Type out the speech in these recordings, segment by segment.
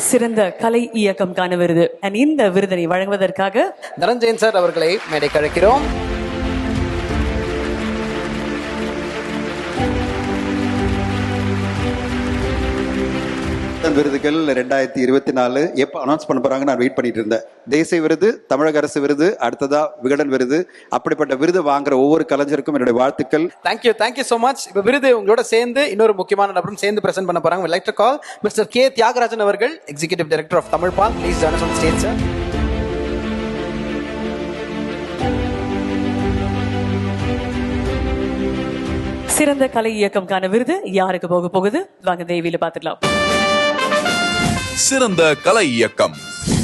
சிறந்த கலை இயக்கம்கான விருது. இந்த விருதினை வழங்குவதற்காக தனஞ்சயன் சார் அவர்களை மேடைக்கு அழைக்கிறோம். விருதுகள் 2024 எப்போ அனௌன்ஸ் பண்ண போறாங்க நான் வெயிட் பண்ணிட்டு இருந்தேன். தேசிய விருது, தமிழக அரசு விருது, அடுத்ததா விகடன் விருது. அப்படிப்பட்ட விருது வாங்குற ஒவ்வொரு கலைஞருக்கும் என்னுடைய வாழ்த்துக்கள். Thank you so much. இப்ப விருது உங்களோட சேர்ந்து இன்னொரு முக்கியமான நபரும் சேர்ந்து பிரசன்ட் பண்ண போறாங்க. Like to call mister K Thiyagarajan அவர்கள், executive director of Tamil Paal. Please join us on stage sir. சிறந்த கலை இயக்கம்கான விருது யாருக்கு போக போகுது? வாங்க தேவியில பாத்துக்கலாம். சிறந்த கலை இயக்கம்.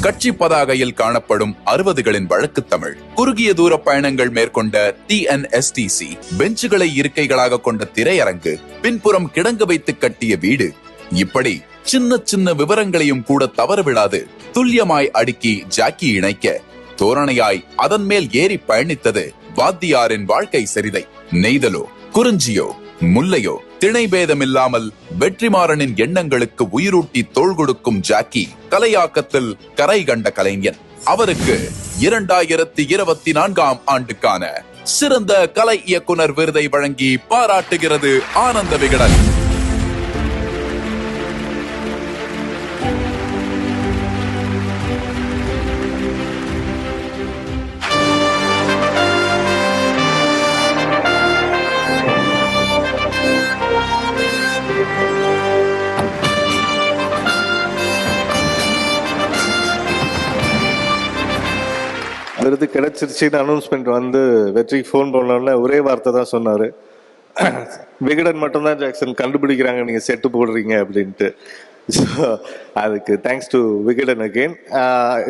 கட்சி பதாகையில் காணப்படும் 60களின் வழக்கு தமிழ். குறுகிய தூர பயணங்கள் மேற்கொண்ட TNSTC, பெஞ்சுகளை இருக்கைகளாக கொண்ட திரையரங்கு, பின்புறம் கிடங்கு வைத்து கட்டிய வீடு, இப்படி சின்ன சின்ன விவரங்களையும் கூட தவறு விடாது துல்லியமாய் அடுக்கி ஜாக்கி இணைக்க, தோரணையாய் அதன் மேல் ஏறி பயணித்தது வாத்தியாரின் வாழ்க்கை சரிதை. நெய்தலோ குறிஞ்சியோ முல்லையோ திணைபேதமில்லாமல் வெற்றிமாறனின் எண்ணங்களுக்கு உயிரூட்டி தோள் கொடுக்கும் ஜாக்கி கலையாக்கத்தில் கரை கண்ட கலைஞன். அவருக்கு 2024 ஆண்டுக்கான சிறந்த கலை இயக்குனர் விருதை வழங்கி பாராட்டுகிறது ஆனந்த விகடன். விருது கிடைச்சிருச்சுன்னு அனௌன்ஸ்மெண்ட் வந்து வெற்றிக்கு ஃபோன் பண்ணோன்னே ஒரே வார்த்தை தான் சொன்னார், விகடன் மட்டும்தான் ஜாக்சன் கண்டுபிடிக்கிறாங்க நீங்கள் செட்டு போடுறீங்க அப்படின்ட்டு. ஸோ அதுக்கு தேங்க்ஸ் டு விகடன் அகெயின்.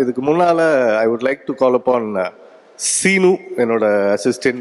இதுக்கு முன்னால் I would like to call upon Seenu, என்னோட அசிஸ்டன்ட்.